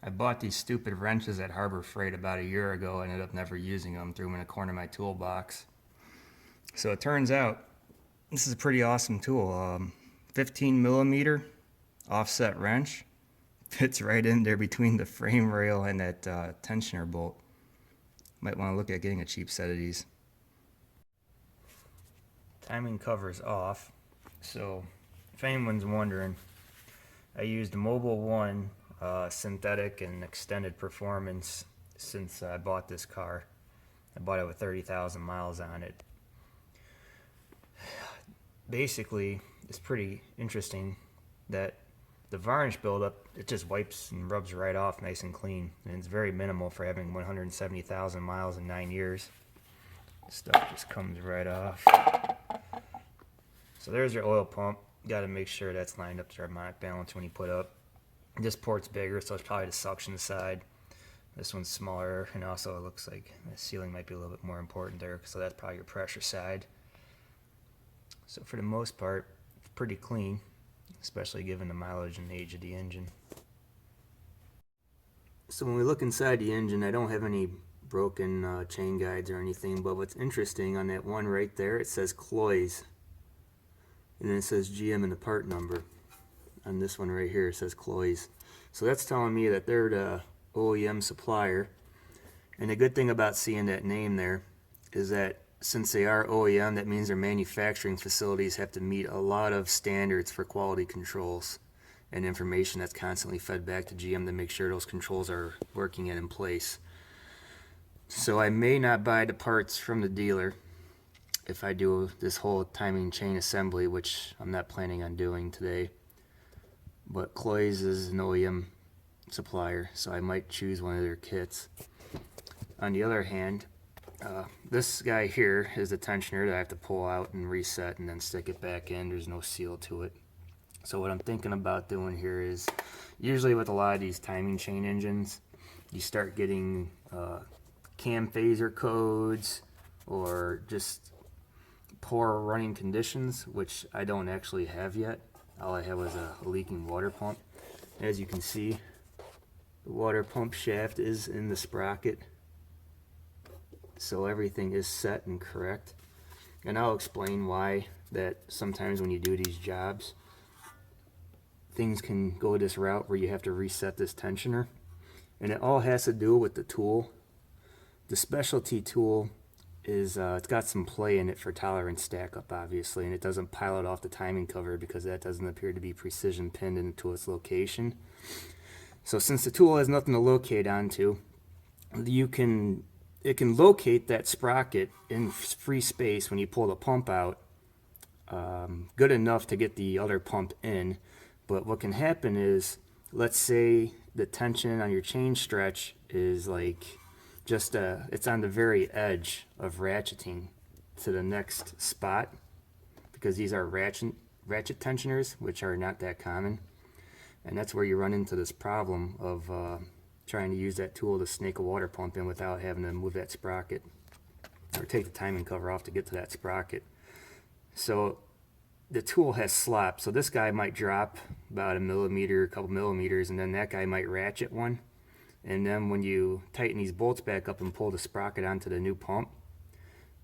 I bought these stupid wrenches at Harbor Freight about a year ago. I ended up never using them. Threw them in a corner of my toolbox. So it turns out this is a pretty awesome tool. 15 millimeter offset wrench. Fits right in there between the frame rail and that tensioner bolt. Might want to look at getting a cheap set of these. Timing cover's off. So if anyone's wondering, I used Mobile One synthetic and extended performance since I bought this car. I bought it with 30,000 miles on it. Basically, it's pretty interesting that the varnish buildup, it just wipes and rubs right off nice and clean, and it's very minimal for having 170,000 miles in 9 years. Stuff just comes right off. So there's your oil pump. Got to make sure that's lined up to harmonic balance when you put up. This port's bigger, so it's probably the suction side. This one's smaller, and also it looks like the sealing might be a little bit more important there, so that's probably your pressure side. So for the most part, it's pretty clean, especially given the mileage and age of the engine. So when we look inside the engine, I don't have any broken chain guides or anything, but what's interesting on that one right there, it says Cloys, and then it says GM and the part number. On this one right here, it says Cloys. So that's telling me that they're the OEM supplier. And the good thing about seeing that name there is that since they are OEM, that means their manufacturing facilities have to meet a lot of standards for quality controls and information that's constantly fed back to GM to make sure those controls are working and in place. So I may not buy the parts from the dealer if I do this whole timing chain assembly, which I'm not planning on doing today. But Cloys is an OEM supplier, so I might choose one of their kits. On the other hand, this guy here is the tensioner that I have to pull out and reset and then stick it back in. There's no seal to it. So what I'm thinking about doing here is, usually with a lot of these timing chain engines, you start getting cam phaser codes or just poor running conditions, which I don't actually have yet. All I have was a leaking water pump. As you can see, the water pump shaft is in the sprocket, so everything is set and correct. And I'll explain why that sometimes when you do these jobs, things can go this route where you have to reset this tensioner. And it all has to do with the tool. The specialty tool is it's got some play in it for tolerance stack up, obviously, and it doesn't pilot off the timing cover because that doesn't appear to be precision pinned into its location. So since the tool has nothing to locate onto, it can locate that sprocket in free space when you pull the pump out, good enough to get the other pump in. But what can happen is, let's say the tension on your chain stretch is like just it's on the very edge of ratcheting to the next spot, because these are ratchet tensioners, which are not that common, and that's where you run into this problem of trying to use that tool to snake a water pump in without having to move that sprocket or take the timing cover off to get to that sprocket. So the tool has slop, so this guy might drop about a millimeter, a couple millimeters, and then that guy might ratchet one. And then when you tighten these bolts back up and pull the sprocket onto the new pump,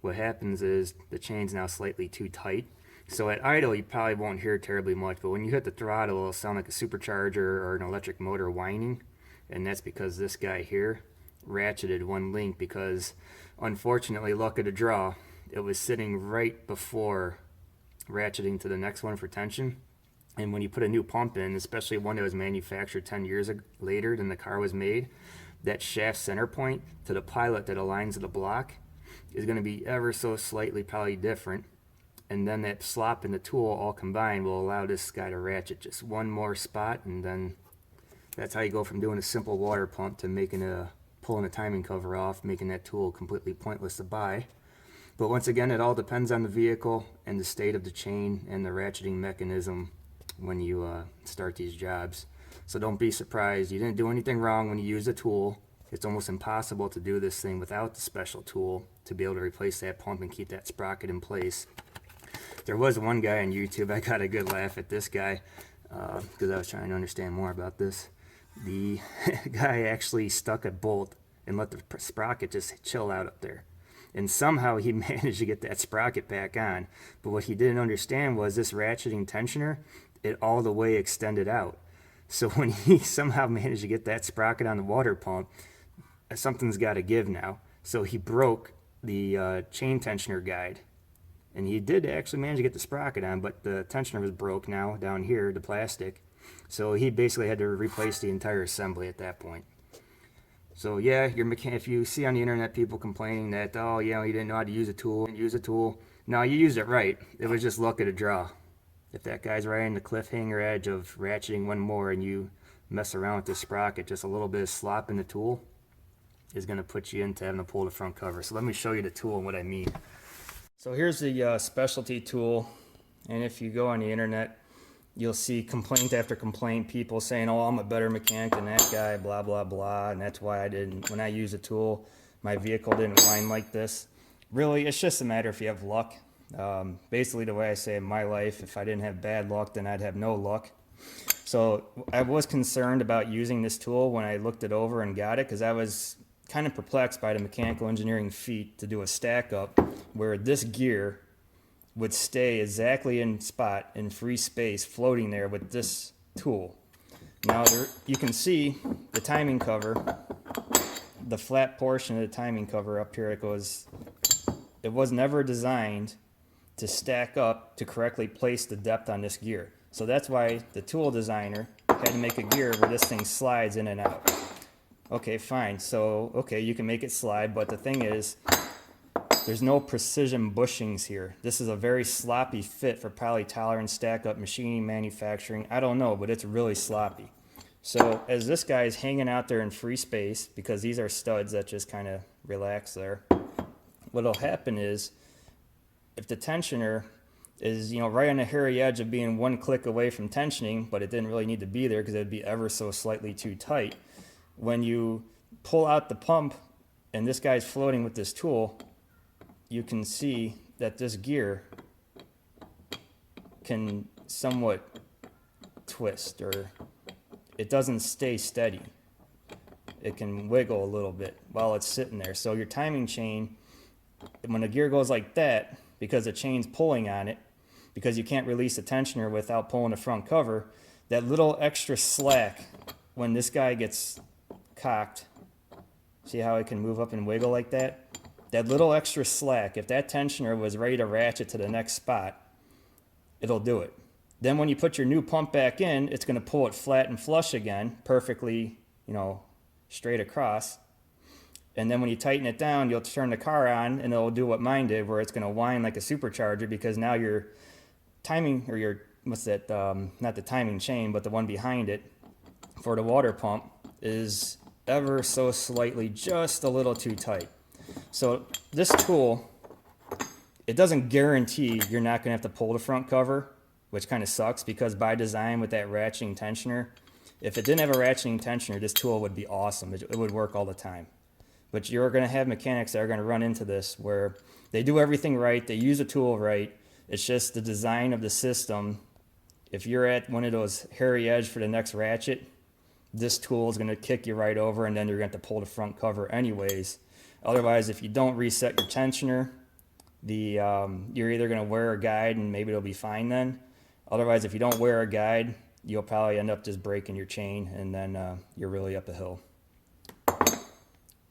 what happens is the chain's now slightly too tight. So at idle, you probably won't hear terribly much, but when you hit the throttle, it'll sound like a supercharger or an electric motor whining. And that's because this guy here ratcheted one link, because unfortunately, luck of the draw, it was sitting right before ratcheting to the next one for tension. And when you put a new pump in, especially one that was manufactured 10 years later than the car was made, that shaft center point to the pilot that aligns to the block is going to be ever so slightly probably different. And then that slop in the tool all combined will allow this guy to ratchet just one more spot, and then that's how you go from doing a simple water pump to pulling a timing cover off, making that tool completely pointless to buy. But once again, it all depends on the vehicle and the state of the chain and the ratcheting mechanism when you start these jobs. So don't be surprised. You didn't do anything wrong when you use a tool. It's almost impossible to do this thing without the special tool to be able to replace that pump and keep that sprocket in place. There was one guy on YouTube, I got a good laugh at this guy because I was trying to understand more about this. The the guy actually stuck a bolt and let the sprocket just chill out up there. And somehow he managed to get that sprocket back on. But what he didn't understand was this ratcheting tensioner, it all the way extended out. So when he somehow managed to get that sprocket on the water pump, something's got to give now. So he broke the chain tensioner guide. And he did actually manage to get the sprocket on, but the tensioner was broke now down here, the plastic. So he basically had to replace the entire assembly at that point. So yeah, if you see on the internet people complaining that, oh yeah, you didn't know how to use a tool, no, you used it right. It was just luck of the draw. If that guy's right on the cliffhanger edge of ratcheting one more and you mess around with the sprocket, just a little bit of slop in the tool is going to put you into having to pull the front cover. So let me show you the tool and what I mean. So here's the specialty tool, and if you go on the internet, you'll see complaint after complaint, people saying, oh, I'm a better mechanic than that guy, blah, blah, blah, and that's why when I use a tool, my vehicle didn't whine like this. Really, it's just a matter if you have luck. Basically, the way I say in my life, if I didn't have bad luck, then I'd have no luck. So I was concerned about using this tool when I looked it over and got it, because I was kind of perplexed by the mechanical engineering feat to do a stack up where this gear would stay exactly in spot in free space floating there with this tool. Now you can see the timing cover, the flat portion of the timing cover up here. It was never designed to stack up to correctly place the depth on this gear. So that's why the tool designer had to make a gear where this thing slides in and out. Okay, fine. So, okay, you can make it slide, but the thing is, there's no precision bushings here. This is a very sloppy fit for probably tolerance, stack up, machining, manufacturing. I don't know, but it's really sloppy. So as this guy's hanging out there in free space, because these are studs that just kind of relax there, what'll happen is, if the tensioner is, right on the hairy edge of being one click away from tensioning, but it didn't really need to be there because it'd be ever so slightly too tight. When you pull out the pump and this guy's floating with this tool, you can see that this gear can somewhat twist, or it doesn't stay steady. It can wiggle a little bit while it's sitting there. So your timing chain, when the gear goes like that, because the chain's pulling on it, because you can't release the tensioner without pulling the front cover, that little extra slack when this guy gets cocked, see how it can move up and wiggle like that? That little extra slack, if that tensioner was ready to ratchet to the next spot, it'll do it. Then when you put your new pump back in, it's going to pull it flat and flush again, perfectly, straight across. And then when you tighten it down, you'll turn the car on and it'll do what mine did, where it's going to whine like a supercharger, because now your timing, or your, not the timing chain, but the one behind it for the water pump is ever so slightly just a little too tight. So this tool, it doesn't guarantee you're not going to have to pull the front cover, which kind of sucks, because by design with that ratcheting tensioner, if it didn't have a ratcheting tensioner, this tool would be awesome. It would work all the time. But you're going to have mechanics that are going to run into this where they do everything right, they use a tool right, it's just the design of the system. If you're at one of those hairy edge for the next ratchet, this tool is going to kick you right over, and then you're going to have to pull the front cover anyways. Otherwise, if you don't reset your tensioner, you're either going to wear a guide and maybe it'll be fine then. Otherwise, if you don't wear a guide, you'll probably end up just breaking your chain, and then you're really up a hill.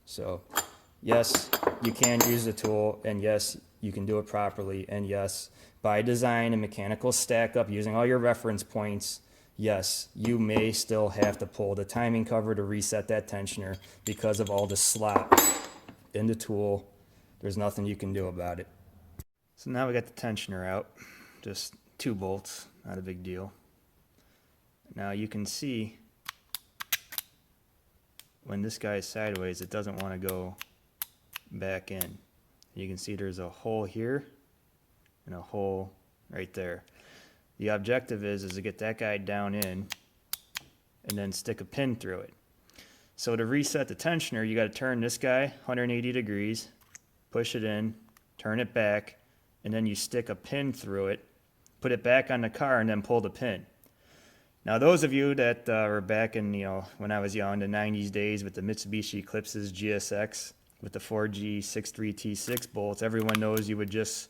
So yes, you can use the tool, and yes, you can do it properly, and yes, by design and mechanical stack up using all your reference points, yes, you may still have to pull the timing cover to reset that tensioner because of all the slop in the tool. There's nothing you can do about it. So now we got the tensioner out, just 2 bolts, not a big deal. Now you can see when this guy is sideways, it doesn't want to go back in. You can see there's a hole here and a hole right there. The objective is to get that guy down in and then stick a pin through it. So to reset the tensioner, you got to turn this guy 180 degrees, push it in, turn it back, and then you stick a pin through it, put it back on the car, and then pull the pin. Now, those of you that were back in, when I was young, the 90s days with the Mitsubishi Eclipses GSX with the 4G63T6 bolts, everyone knows you would just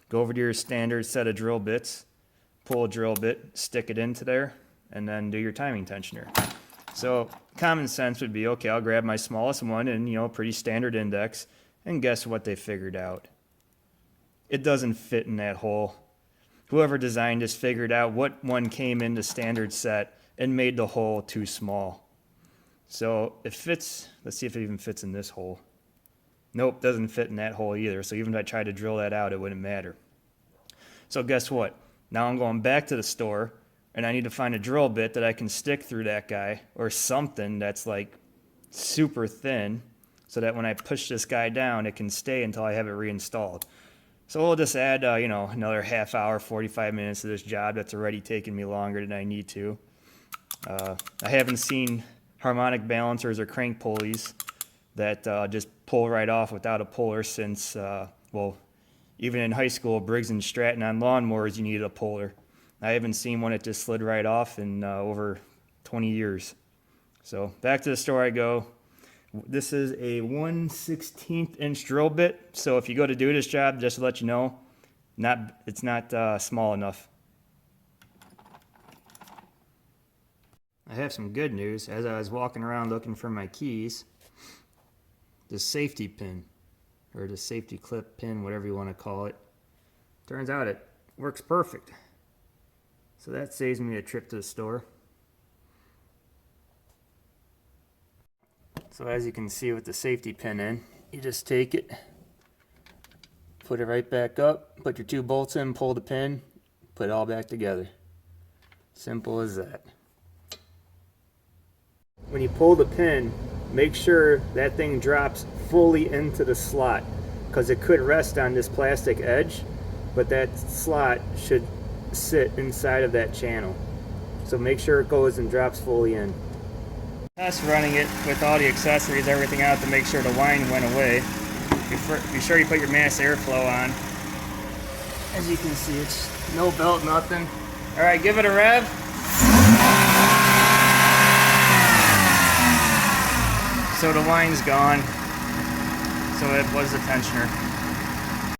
go over to your standard set of drill bits, pull a drill bit, stick it into there, and then do your timing tensioner. So common sense would be, okay, I'll grab my smallest one and, pretty standard index, and guess what they figured out? It doesn't fit in that hole. Whoever designed this figured out what one came in the standard set and made the hole too small. So it fits, let's see if it even fits in this hole. Nope, doesn't fit in that hole either. So even if I tried to drill that out, it wouldn't matter. So guess what? Now I'm going back to the store and I need to find a drill bit that I can stick through that guy or something that's like super thin so that when I push this guy down, it can stay until I have it reinstalled. So we'll just add, another half hour, 45 minutes to this job that's already taken me longer than I need to. I haven't seen harmonic balancers or crank pulleys that just pull right off without a puller since, even in high school, Briggs and Stratton on lawnmowers, you needed a puller. I haven't seen one that just slid right off in over 20 years. So back to the store I go. This is a 1/16 inch drill bit, so if you go to do this job, just to let you know, it's not small enough. I have some good news. As I was walking around looking for my keys, the safety pin, or the safety clip pin, whatever you want to call it, turns out it works perfect. So that saves me a trip to the store. So as you can see with the safety pin in, you just take it, put it right back up, put your 2 bolts in, pull the pin, put it all back together. Simple as that. When you pull the pin, make sure that thing drops fully into the slot, because it could rest on this plastic edge, but that slot should sit inside of that channel. So make sure it goes and drops fully in. Test running it with all the accessories, everything out to make sure the whine went away. Be sure you put your mass airflow on. As you can see, it's no belt, nothing. All right, give it a rev. So the whine's gone. So it was the tensioner.